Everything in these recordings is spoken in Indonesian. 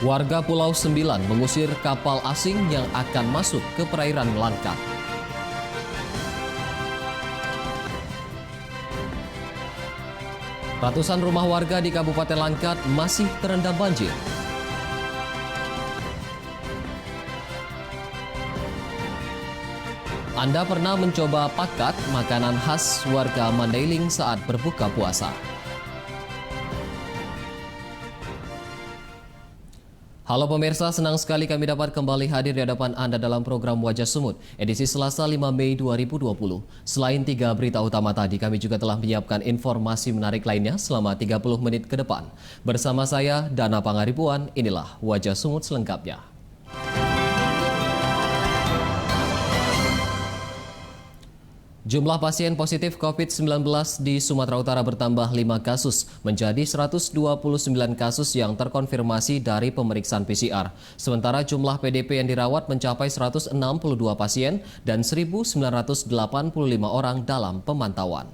Warga Pulau Sembilan mengusir kapal asing yang akan masuk ke perairan Langkat. Ratusan rumah warga di Kabupaten Langkat masih terendam banjir. Anda pernah mencoba pakat, makanan khas warga Mandailing saat berbuka puasa? Halo pemirsa, senang sekali kami dapat kembali hadir di hadapan Anda dalam program Wajah Sumut, edisi Selasa 5 Mei 2020. Selain 3 berita utama tadi, kami juga telah menyiapkan informasi menarik lainnya selama 30 menit ke depan. Bersama saya, Dana Pangaribuan, inilah Wajah Sumut selengkapnya. Jumlah pasien positif COVID-19 di Sumatera Utara bertambah 5 kasus, menjadi 129 kasus yang terkonfirmasi dari pemeriksaan PCR. Sementara jumlah PDP yang dirawat mencapai 162 pasien dan 1.985 orang dalam pemantauan.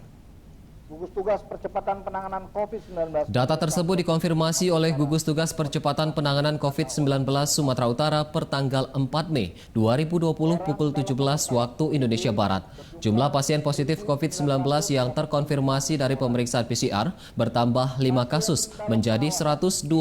Gugus Tugas Percepatan Penanganan COVID-19. Data tersebut dikonfirmasi oleh Gugus Tugas Percepatan Penanganan COVID-19 Sumatera Utara per tanggal 4 Mei 2020 pukul 17 waktu Indonesia Barat. Jumlah pasien positif COVID-19 yang terkonfirmasi dari pemeriksaan PCR bertambah 5 kasus menjadi 129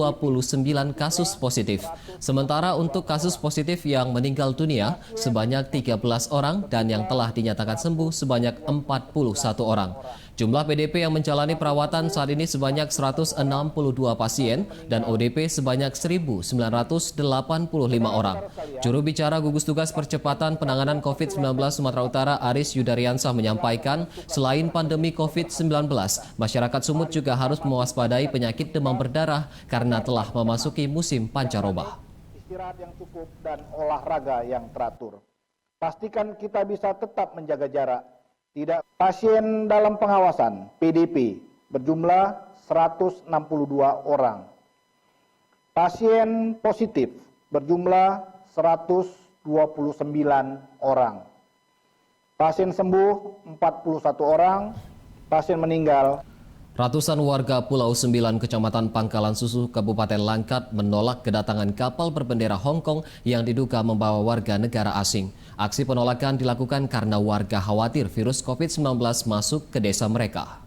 kasus positif. Sementara untuk kasus positif yang meninggal dunia sebanyak 13 orang dan yang telah dinyatakan sembuh sebanyak 41 orang. Jumlah PDP yang menjalani perawatan saat ini sebanyak 162 pasien dan ODP sebanyak 1.985 orang. Juru bicara Gugus Tugas Percepatan Penanganan COVID-19 Sumatera Utara Aris Yudariansah menyampaikan, selain pandemi COVID-19, masyarakat Sumut juga harus mewaspadai penyakit demam berdarah karena telah memasuki musim pancaroba. Istirahat yang cukup dan olahraga yang teratur. Pastikan kita bisa tetap menjaga jarak. Tidak, pasien dalam pengawasan PDP berjumlah 162 orang. Pasien positif berjumlah 129 orang. Pasien sembuh 41 orang, pasien meninggal. Ratusan warga Pulau Sembilan, Kecamatan Pangkalan Susu, Kabupaten Langkat menolak kedatangan kapal berbendera Hong Kong yang diduga membawa warga negara asing. Aksi penolakan dilakukan karena warga khawatir virus COVID-19 masuk ke desa mereka.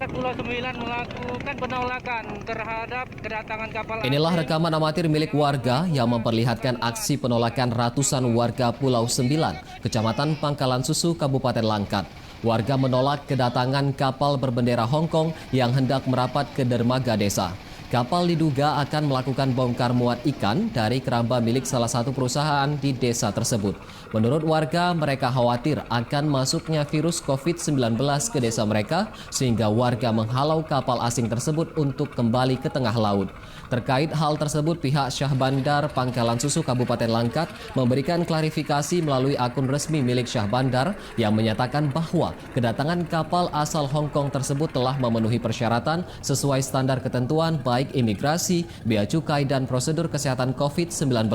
Pulau Sembilan melakukan penolakan terhadap kedatangan kapal. Inilah rekaman amatir milik warga yang memperlihatkan aksi penolakan ratusan warga Pulau Sembilan, Kecamatan Pangkalan Susu, Kabupaten Langkat. Warga menolak kedatangan kapal berbendera Hong Kong yang hendak merapat ke dermaga desa. Kapal diduga akan melakukan bongkar muat ikan dari keramba milik salah satu perusahaan di desa tersebut. Menurut warga, mereka khawatir akan masuknya virus COVID-19 ke desa mereka sehingga warga menghalau kapal asing tersebut untuk kembali ke tengah laut. Terkait hal tersebut, pihak Syah Bandar Pangkalan Susu Kabupaten Langkat memberikan klarifikasi melalui akun resmi milik Syah Bandar yang menyatakan bahwa kedatangan kapal asal Hong Kong tersebut telah memenuhi persyaratan sesuai standar ketentuan baik imigrasi, bea cukai, dan prosedur kesehatan COVID-19.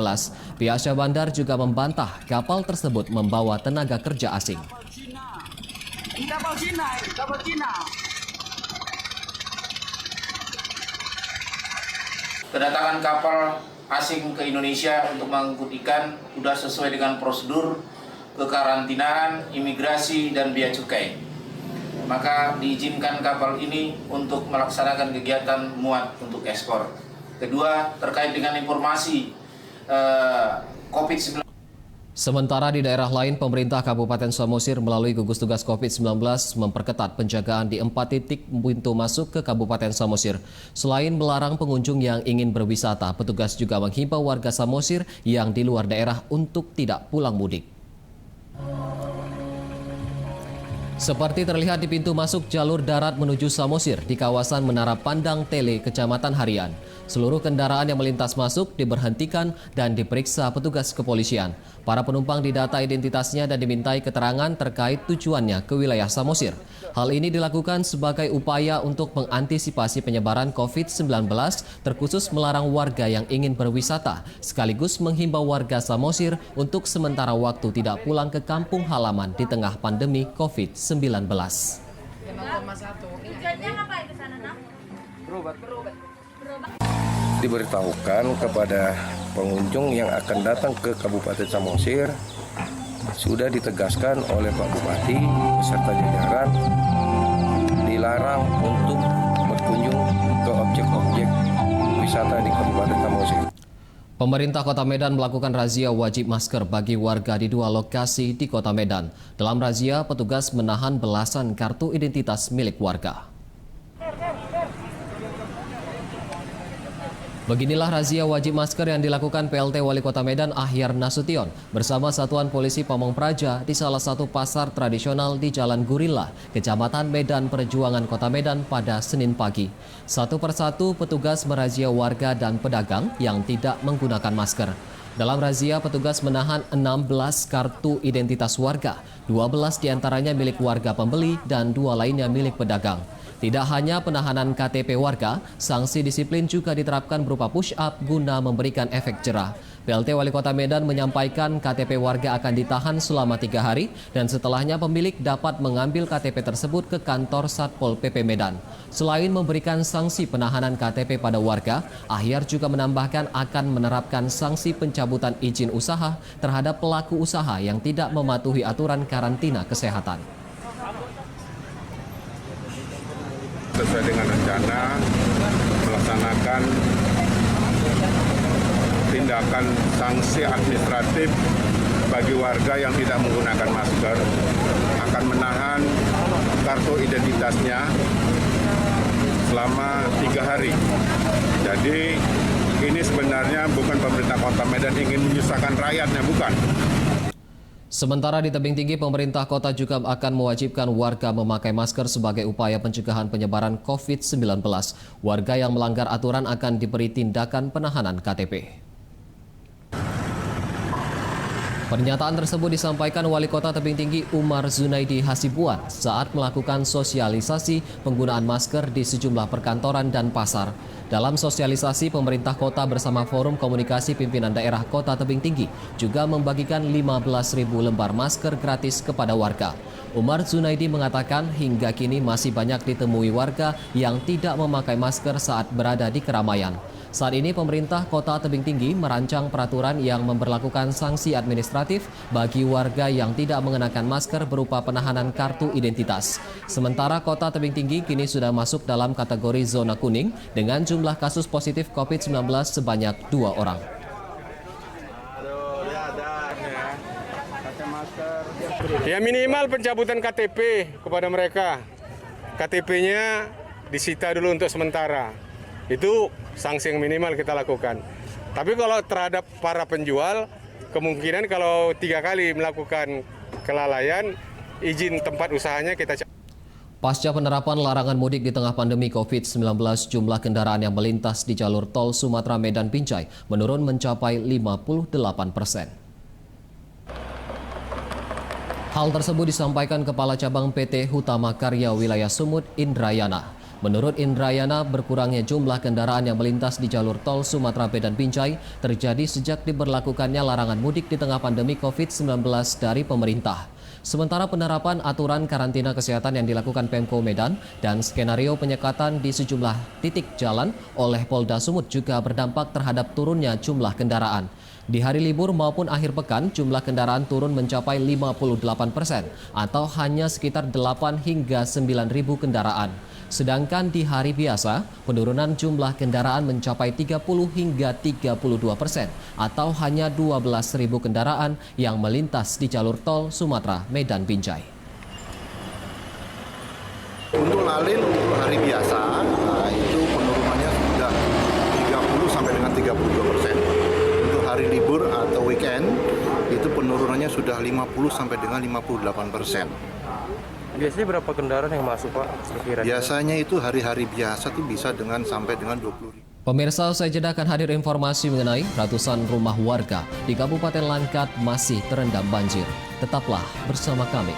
Pihak Syah Bandar juga membantah kapal tersebut membawa tenaga kerja asing. Kapal Cina. Kedatangan kapal asing ke Indonesia untuk mengangkut ikan sudah sesuai dengan prosedur kekarantinaan, imigrasi, dan bea cukai. Maka diizinkan kapal ini untuk melaksanakan kegiatan muat untuk ekspor. Kedua, terkait dengan informasi COVID-19. Sementara di daerah lain, pemerintah Kabupaten Samosir melalui gugus tugas COVID-19 memperketat penjagaan di 4 titik pintu masuk ke Kabupaten Samosir. Selain melarang pengunjung yang ingin berwisata, petugas juga menghimbau warga Samosir yang di luar daerah untuk tidak pulang mudik. Seperti terlihat di pintu masuk jalur darat menuju Samosir di kawasan Menara Pandang Tele, Kecamatan Harian. Seluruh kendaraan yang melintas masuk diberhentikan dan diperiksa petugas kepolisian. Para penumpang didata identitasnya dan dimintai keterangan terkait tujuannya ke wilayah Samosir. Hal ini dilakukan sebagai upaya untuk mengantisipasi penyebaran COVID-19, terkhusus melarang warga yang ingin berwisata, sekaligus menghimbau warga Samosir untuk sementara waktu tidak pulang ke kampung halaman di tengah pandemi COVID-19. Tujuannya ngapain ke sana, Nak? Berobat. diberitahukan kepada pengunjung yang akan datang ke Kabupaten Samosir, sudah ditegaskan oleh Pak Bupati beserta jajaran dilarang untuk berkunjung ke objek-objek wisata di Kabupaten Samosir. Pemerintah Kota Medan melakukan razia wajib masker bagi warga di 2 lokasi di Kota Medan. Dalam razia, petugas menahan belasan kartu identitas milik warga. Beginilah razia wajib masker yang dilakukan PLT Wali Kota Medan Ahyar Nasution bersama Satuan Polisi Pamong Praja di salah satu pasar tradisional di Jalan Gurila, Kecamatan Medan Perjuangan Kota Medan pada Senin pagi. Satu persatu petugas merazia warga dan pedagang yang tidak menggunakan masker. Dalam razia, petugas menahan 16 kartu identitas warga, 12 diantaranya milik warga pembeli dan 2 lainnya milik pedagang. Tidak hanya penahanan KTP warga, sanksi disiplin juga diterapkan berupa push-up guna memberikan efek jerah. PLT Wali Kota Medan menyampaikan KTP warga akan ditahan selama 3 hari dan setelahnya pemilik dapat mengambil KTP tersebut ke kantor Satpol PP Medan. Selain memberikan sanksi penahanan KTP pada warga, Ahyar juga menambahkan akan menerapkan sanksi pencabutan izin usaha terhadap pelaku usaha yang tidak mematuhi aturan karantina kesehatan. Sesuai dengan rencana melaksanakan tindakan sanksi administratif bagi warga yang tidak menggunakan masker, akan menahan kartu identitasnya selama 3 hari. Jadi ini sebenarnya bukan pemerintah Kota Medan ingin menyusahkan rakyatnya, bukan. Sementara di tebing tinggi, pemerintah kota juga akan mewajibkan warga memakai masker sebagai upaya pencegahan penyebaran COVID-19. Warga yang melanggar aturan akan diberi tindakan penahanan KTP. Pernyataan tersebut disampaikan Wali Kota Tebing Tinggi Umar Zunaidi Hasibuan saat melakukan sosialisasi penggunaan masker di sejumlah perkantoran dan pasar. Dalam sosialisasi, pemerintah kota bersama Forum Komunikasi Pimpinan Daerah Kota Tebing Tinggi juga membagikan 15.000 lembar masker gratis kepada warga. Umar Zunaidi mengatakan hingga kini masih banyak ditemui warga yang tidak memakai masker saat berada di keramaian. Saat ini pemerintah Kota Tebing Tinggi merancang peraturan yang memberlakukan sanksi administratif bagi warga yang tidak mengenakan masker berupa penahanan kartu identitas. Sementara Kota Tebing Tinggi kini sudah masuk dalam kategori zona kuning dengan jumlah kasus positif COVID-19 sebanyak 2 orang. Ya minimal pencabutan KTP kepada mereka. KTP-nya disita dulu untuk sementara. Itu sanksi yang minimal kita lakukan. Tapi kalau terhadap para penjual, kemungkinan kalau 3 kali melakukan kelalaian, izin tempat usahanya kita. Pasca penerapan larangan mudik di tengah pandemi COVID-19, jumlah kendaraan yang melintas di jalur tol Sumatera Medan Binjai menurun mencapai 58%. Hal tersebut disampaikan Kepala Cabang PT Hutama Karya Wilayah Sumut, Indrayana. Menurut Indrayana, berkurangnya jumlah kendaraan yang melintas di jalur tol Sumatera Medan Binjai terjadi sejak diberlakukannya larangan mudik di tengah pandemi COVID-19 dari pemerintah. Sementara penerapan aturan karantina kesehatan yang dilakukan Pemko Medan dan skenario penyekatan di sejumlah titik jalan oleh Polda Sumut juga berdampak terhadap turunnya jumlah kendaraan. Di hari libur maupun akhir pekan, jumlah kendaraan turun mencapai 58% atau hanya sekitar 8 hingga 9.000 kendaraan. Sedangkan di hari biasa, penurunan jumlah kendaraan mencapai 30 hingga 32% atau hanya 12.000 kendaraan yang melintas di jalur tol Sumatera Medan Binjai. Untuk lalin untuk hari biasa, itu penurunannya sudah 30 sampai dengan 32%. Untuk hari libur atau weekend, itu penurunannya sudah 50 sampai dengan 58%. Biasanya berapa kendaraan yang masuk, Pak? Biasanya itu hari-hari biasa tuh bisa sampai dengan 20.000. Pemirsa, usai jeda akan hadir informasi mengenai ratusan rumah warga di Kabupaten Langkat masih terendam banjir. Tetaplah bersama kami.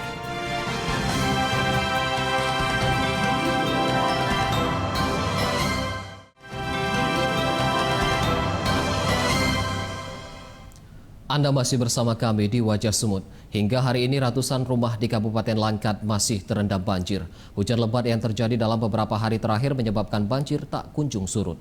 Anda masih bersama kami di Wajah Sumut. Hingga hari ini ratusan rumah di Kabupaten Langkat masih terendam banjir. Hujan lebat yang terjadi dalam beberapa hari terakhir menyebabkan banjir tak kunjung surut.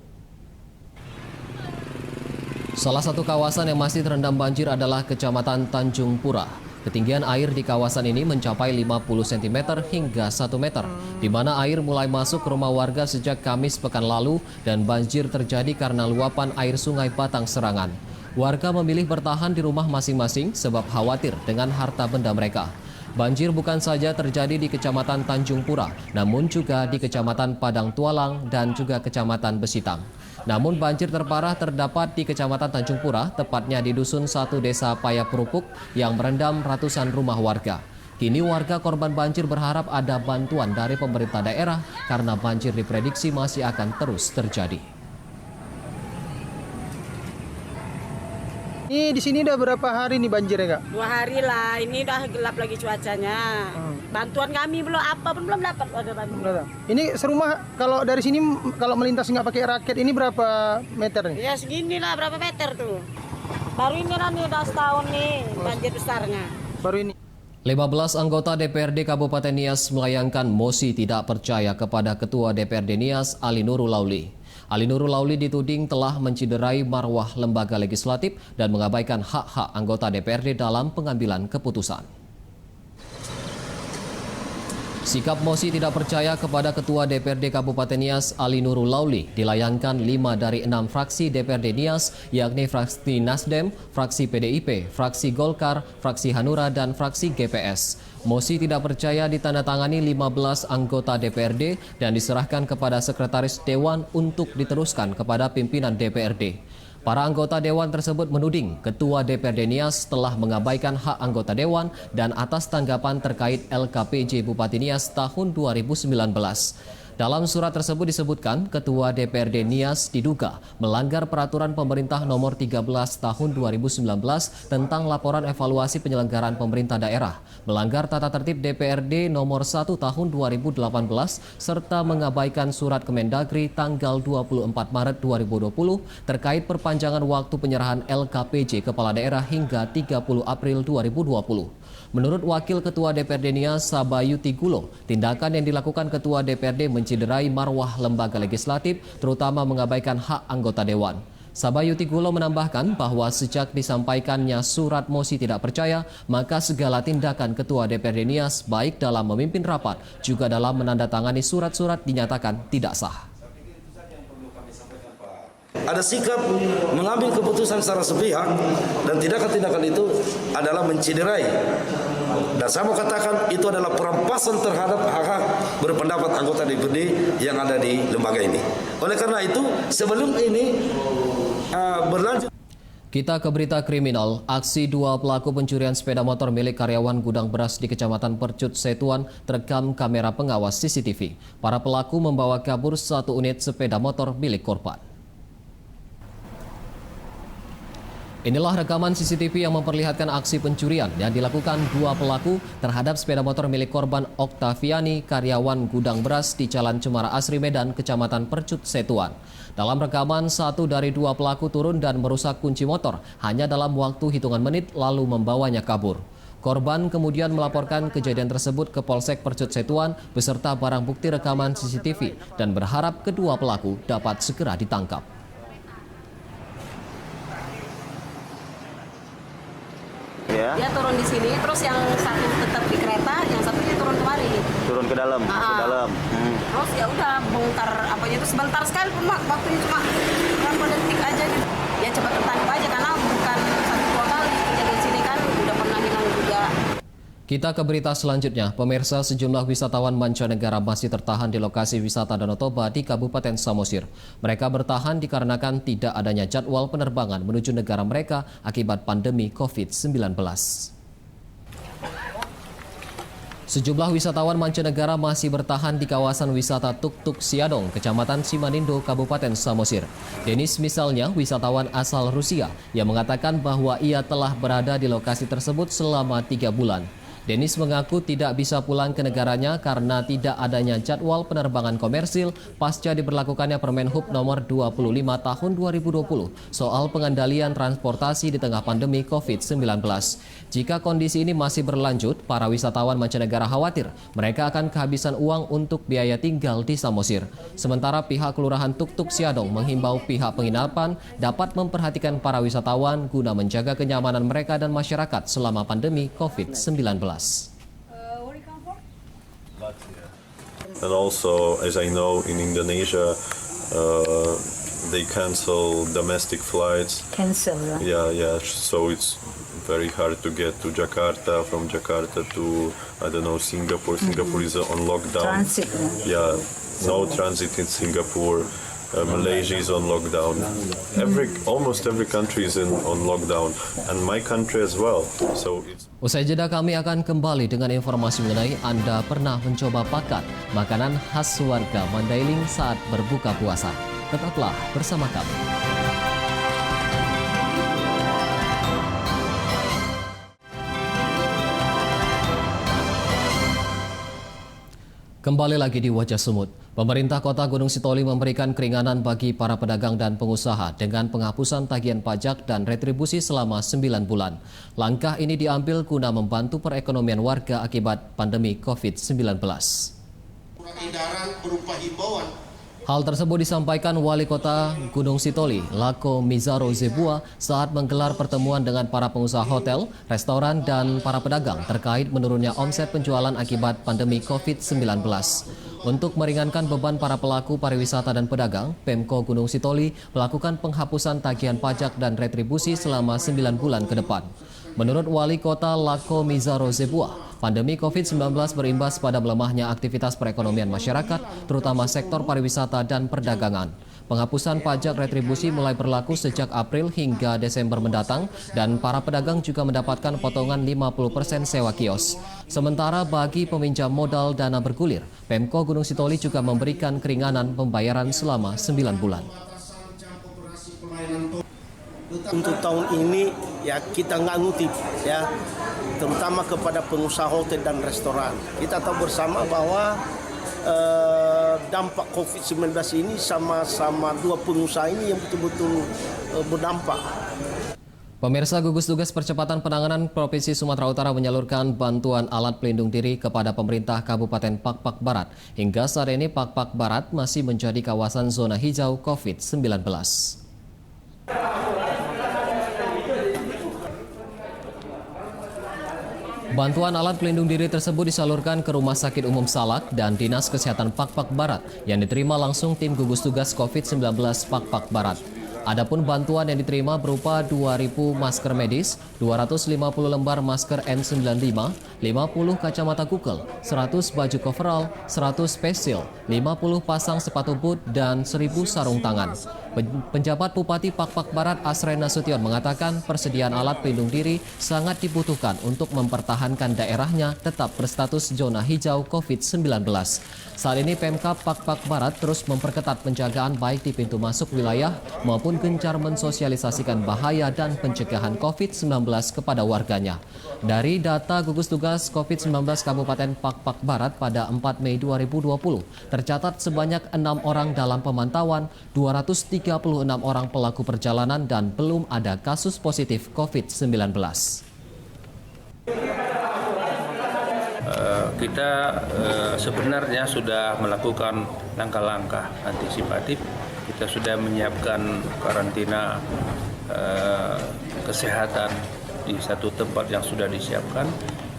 Salah satu kawasan yang masih terendam banjir adalah Kecamatan Tanjung Pura. Ketinggian air di kawasan ini mencapai 50 cm hingga 1 meter, di mana air mulai masuk ke rumah warga sejak Kamis pekan lalu dan banjir terjadi karena luapan air Sungai Batang Serangan. Warga memilih bertahan di rumah masing-masing sebab khawatir dengan harta benda mereka. Banjir bukan saja terjadi di Kecamatan Tanjung Pura, namun juga di Kecamatan Padang Tualang dan juga Kecamatan Besitang. Namun banjir terparah terdapat di Kecamatan Tanjung Pura, tepatnya di Dusun 1 Desa Payaprupuk yang merendam ratusan rumah warga. Kini warga korban banjir berharap ada bantuan dari pemerintah daerah karena banjir diprediksi masih akan terus terjadi. Ini di sini udah berapa hari nih banjir ya, Kak? 2 hari lah, ini udah gelap lagi cuacanya. Bantuan kami belum dapat ada bantuan. Ini serumah kalau dari sini kalau melintas nggak pakai raket ini berapa meter nih? Ya segini lah, berapa meter tuh. Baru ini lah nih, udah setahun nih banjir besarnya. Baru ini. 15 anggota DPRD Kabupaten Nias melayangkan mosi tidak percaya kepada Ketua DPRD Nias Ali Nurul Lauli. Ali Nurul Lauli dituding telah menciderai marwah lembaga legislatif dan mengabaikan hak-hak anggota DPRD dalam pengambilan keputusan. Sikap mosi tidak percaya kepada Ketua DPRD Kabupaten Nias Ali Nurul Lauli dilayangkan 5 dari 6 fraksi DPRD Nias, yakni fraksi Nasdem, fraksi PDIP, fraksi Golkar, fraksi Hanura, dan fraksi GPS. Mosi tidak percaya ditandatangani 15 anggota DPRD dan diserahkan kepada Sekretaris Dewan untuk diteruskan kepada pimpinan DPRD. Para anggota Dewan tersebut menuding Ketua DPRD Nias telah mengabaikan hak anggota Dewan dan atas tanggapan terkait LKPJ Bupati Nias tahun 2019. Dalam surat tersebut disebutkan Ketua DPRD Nias diduga melanggar peraturan pemerintah nomor 13 tahun 2019 tentang laporan evaluasi penyelenggaraan pemerintah daerah, melanggar tata tertib DPRD nomor 1 tahun 2018, serta mengabaikan surat Kemendagri tanggal 24 Maret 2020 terkait perpanjangan waktu penyerahan LKPJ Kepala Daerah hingga 30 April 2020. Menurut Wakil Ketua DPRD Nias Sabayuti Gulo, tindakan yang dilakukan Ketua DPRD menciderai marwah lembaga legislatif, terutama mengabaikan hak anggota Dewan. Sabayuti Gulo menambahkan bahwa sejak disampaikannya surat mosi tidak percaya, maka segala tindakan Ketua DPRD Nias baik dalam memimpin rapat, juga dalam menandatangani surat-surat dinyatakan tidak sah. Ada sikap mengambil keputusan secara sepihak dan tindakan-tindakan itu adalah menciderai. Dan saya mau katakan itu adalah perampasan terhadap hak-hak berpendapat anggota DPRD yang ada di lembaga ini. Oleh karena itu sebelum ini berlanjut. Kita ke berita kriminal. Aksi 2 pelaku pencurian sepeda motor milik karyawan gudang beras di Kecamatan Percut Setuan terekam kamera pengawas CCTV. Para pelaku membawa kabur 1 unit sepeda motor milik korban. Inilah rekaman CCTV yang memperlihatkan aksi pencurian yang dilakukan 2 pelaku terhadap sepeda motor milik korban Oktaviani, karyawan gudang beras di Jalan Cemara Asri Medan, Kecamatan Percut Setuan. Dalam rekaman, 1 dari 2 pelaku turun dan merusak kunci motor hanya dalam waktu hitungan menit lalu membawanya kabur. Korban kemudian melaporkan kejadian tersebut ke Polsek Percut Setuan beserta barang bukti rekaman CCTV dan berharap kedua pelaku dapat segera ditangkap. Dia turun di sini, terus yang satu tetap di kereta, yang satunya turun kemari. Turun ke dalam, ke dalam. Terus ya udah bongkar apanya itu sebentar sekali pun waktunya cuma berapa detik aja gitu. Ya cepat tertangkap aja karena bukan 1-2 kali kejadian sini kan udah pernah hilang juga. Kita ke berita selanjutnya. Pemirsa, sejumlah wisatawan mancanegara masih tertahan di lokasi wisata Danau Toba di Kabupaten Samosir. Mereka bertahan dikarenakan tidak adanya jadwal penerbangan menuju negara mereka akibat pandemi COVID-19. Sejumlah wisatawan mancanegara masih bertahan di kawasan wisata Tuk-Tuk Siadong, Kecamatan Simanindo, Kabupaten Samosir. Denis misalnya, wisatawan asal Rusia yang mengatakan bahwa ia telah berada di lokasi tersebut selama 3 bulan. Dennis mengaku tidak bisa pulang ke negaranya karena tidak adanya jadwal penerbangan komersil pasca diberlakukannya Permen Hub nomor 25 tahun 2020 soal pengendalian transportasi di tengah pandemi COVID-19. Jika kondisi ini masih berlanjut, para wisatawan mancanegara khawatir mereka akan kehabisan uang untuk biaya tinggal di Samosir. Sementara pihak Kelurahan Tuktuk Siadong menghimbau pihak penginapan dapat memperhatikan para wisatawan guna menjaga kenyamanan mereka dan masyarakat selama pandemi COVID-19. And also, as I know, in Indonesia, they cancel domestic flights. Cancel, right? Yeah. So it's very hard to get to Jakarta. From Jakarta to, I don't know, Singapore. Singapore is on lockdown. Transit. Yeah, no transit in Singapore. Malaysia is on lockdown. Almost every country is on lockdown, and my country as well. So it's. Usai jeda kami akan kembali dengan informasi mengenai Anda pernah mencoba pakat makanan khas warga Mandailing saat berbuka puasa. Tetaplah bersama kami. Kembali lagi di Wajah Sumut. Pemerintah Kota Gunung Sitoli memberikan keringanan bagi para pedagang dan pengusaha dengan penghapusan tagihan pajak dan retribusi selama 9 bulan. Langkah ini diambil guna membantu perekonomian warga akibat pandemi COVID-19. Hal tersebut disampaikan Wali Kota Gunung Sitoli, Lako Mizaro Zebua, saat menggelar pertemuan dengan para pengusaha hotel, restoran, dan para pedagang terkait menurunnya omset penjualan akibat pandemi COVID-19. Untuk meringankan beban para pelaku pariwisata dan pedagang, Pemko Gunung Sitoli melakukan penghapusan tagihan pajak dan retribusi selama 9 bulan ke depan. Menurut Wali Kota Lako Mizaro Zebua, pandemi COVID-19 berimbas pada melemahnya aktivitas perekonomian masyarakat, terutama sektor pariwisata dan perdagangan. Penghapusan pajak retribusi mulai berlaku sejak April hingga Desember mendatang dan para pedagang juga mendapatkan potongan 50% sewa kios. Sementara bagi peminjam modal dana bergulir, Pemko Gunung Sitoli juga memberikan keringanan pembayaran selama 9 bulan. Untuk tahun ini ya kita nggak ngutip ya, terutama kepada pengusaha hotel dan restoran. Kita tahu bersama bahwa dampak COVID-19 ini sama dua pengusaha ini yang betul-betul berdampak. Pemirsa, gugus tugas percepatan penanganan Provinsi Sumatera Utara menyalurkan bantuan alat pelindung diri kepada pemerintah Kabupaten Pakpak Barat. Hingga saat ini Pakpak Barat masih menjadi kawasan zona hijau COVID-19. Bantuan alat pelindung diri tersebut disalurkan ke Rumah Sakit Umum Salak dan Dinas Kesehatan Pakpak Barat yang diterima langsung tim gugus tugas COVID-19 Pakpak Barat. Adapun bantuan yang diterima berupa 2.000 masker medis, 250 lembar masker N95, 50 kacamata kukel, 100 baju coverall, 100 face shield, 50 pasang sepatu boot, dan 1.000 sarung tangan. Penjabat Bupati Pakpak Barat Asren Nasution mengatakan persediaan alat pelindung diri sangat dibutuhkan untuk mempertahankan daerahnya tetap berstatus zona hijau COVID-19. Saat ini Pemkab Pakpak Barat terus memperketat penjagaan baik di pintu masuk wilayah maupun gencar mensosialisasikan bahaya dan pencegahan COVID-19 kepada warganya. Dari data gugus tugas COVID-19 Kabupaten Pakpak Barat pada 4 Mei 2020, tercatat sebanyak 6 orang dalam pemantauan, 236 orang pelaku perjalanan dan belum ada kasus positif COVID-19. Kita sebenarnya sudah melakukan langkah-langkah antisipatif. Kita sudah menyiapkan karantina kesehatan di satu tempat yang sudah disiapkan.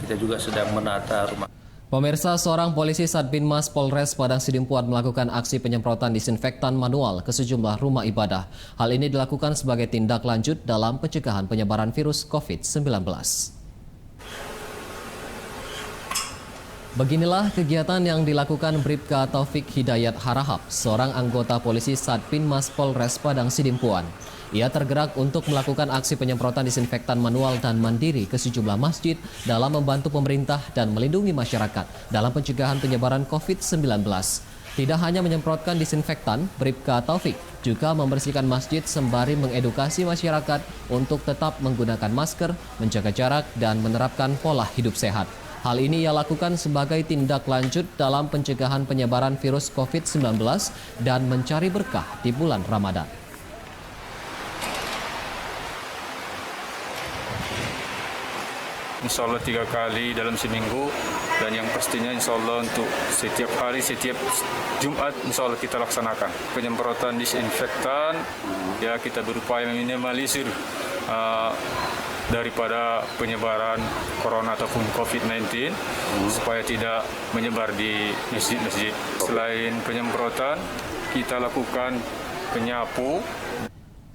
Kita juga sedang menata rumah. Pemirsa, seorang polisi Satbinmas Polres Padang Sidimpuan melakukan aksi penyemprotan disinfektan manual ke sejumlah rumah ibadah. Hal ini dilakukan sebagai tindak lanjut dalam pencegahan penyebaran virus COVID-19. Beginilah kegiatan yang dilakukan Bribka Taufik Hidayat Harahap, seorang anggota polisi Satbinmas Polres Padang Sidimpuan. Ia tergerak untuk melakukan aksi penyemprotan disinfektan manual dan mandiri ke sejumlah masjid dalam membantu pemerintah dan melindungi masyarakat dalam pencegahan penyebaran COVID-19. Tidak hanya menyemprotkan disinfektan, Bribka Taufik juga membersihkan masjid sembari mengedukasi masyarakat untuk tetap menggunakan masker, menjaga jarak, dan menerapkan pola hidup sehat. Hal ini ia lakukan sebagai tindak lanjut dalam pencegahan penyebaran virus COVID-19 dan mencari berkah di bulan Ramadan. Insya Allah 3 kali dalam seminggu, dan yang pastinya insya Allah untuk setiap hari, setiap Jumat insya Allah kita laksanakan penyemprotan disinfektan. Ya, kita berupaya meminimalisir daripada penyebaran corona ataupun COVID-19 supaya tidak menyebar di masjid-masjid. Selain penyemprotan, kita lakukan penyapu.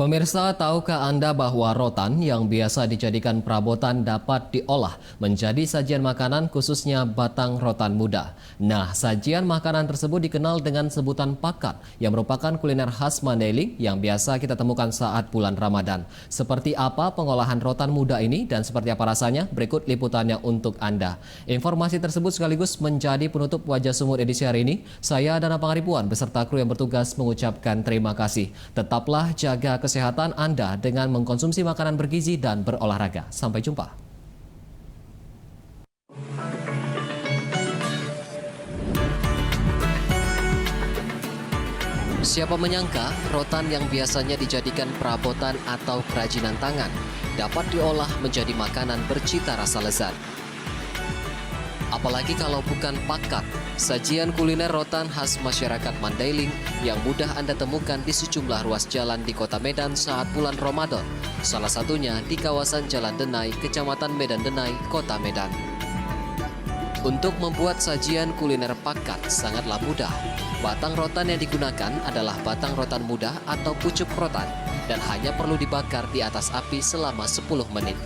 Pemirsa, tahukah Anda bahwa rotan yang biasa dijadikan perabotan dapat diolah menjadi sajian makanan, khususnya batang rotan muda? Nah, sajian makanan tersebut dikenal dengan sebutan pakat, yang merupakan kuliner khas Mandailing yang biasa kita temukan saat bulan Ramadan. Seperti apa pengolahan rotan muda ini dan seperti apa rasanya? Berikut liputannya untuk Anda. Informasi tersebut sekaligus menjadi penutup Wajah Sumur edisi hari ini. Saya Dana Pangaribuan beserta kru yang bertugas mengucapkan terima kasih. Tetaplah jaga kesehatan Anda dengan mengkonsumsi makanan bergizi dan berolahraga. Sampai jumpa. Siapa menyangka rotan yang biasanya dijadikan perabotan atau kerajinan tangan dapat diolah menjadi makanan bercita rasa lezat. Apalagi kalau bukan pakat, sajian kuliner rotan khas masyarakat Mandailing yang mudah Anda temukan di sejumlah ruas jalan di Kota Medan saat bulan Ramadan. Salah satunya di kawasan Jalan Denai, Kecamatan Medan Denai, Kota Medan. Untuk membuat sajian kuliner pakat sangatlah mudah. Batang rotan yang digunakan adalah batang rotan muda atau pucuk rotan dan hanya perlu dibakar di atas api selama 10 menit.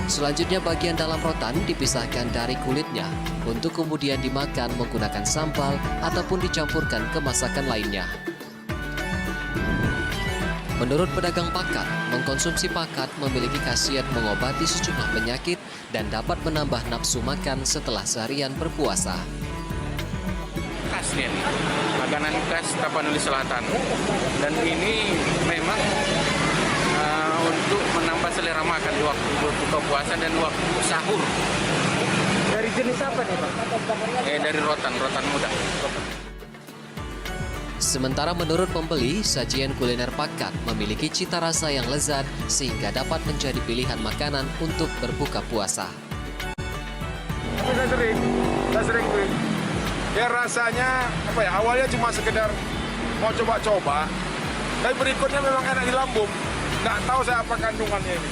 Selanjutnya bagian dalam rotan dipisahkan dari kulitnya untuk kemudian dimakan menggunakan sambal ataupun dicampurkan ke masakan lainnya. Menurut pedagang pakat, mengkonsumsi pakat memiliki khasiat mengobati sejumlah penyakit dan dapat menambah nafsu makan setelah seharian berpuasa. Khas nih, makanan khas Tapanuli Selatan, dan ini memang untuk menambah selera makan di waktu berbuka puasa dan waktu sahur. Dari jenis apa nih, Pak? Dari rotan muda. Sementara menurut pembeli, sajian kuliner pakat memiliki cita rasa yang lezat sehingga dapat menjadi pilihan makanan untuk berbuka puasa. Saya sering beli. Ya rasanya awalnya cuma sekedar mau coba-coba, tapi berikutnya memang enak di lambung. Nggak tahu saya apa kandungannya ini.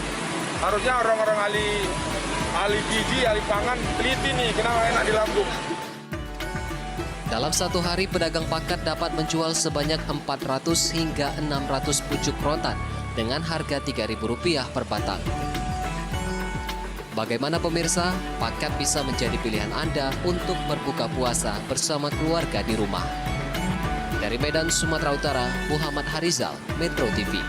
Harusnya orang-orang ahli gizi, ahli pangan teliti nih kenapa enak di lambung. Dalam satu hari, pedagang pakat dapat menjual sebanyak 400 hingga 600 pucuk rotan dengan harga Rp3.000 per batang. Bagaimana pemirsa? Pakat bisa menjadi pilihan Anda untuk berbuka puasa bersama keluarga di rumah. Dari Medan, Sumatera Utara, Muhammad Harizal, Metro TV.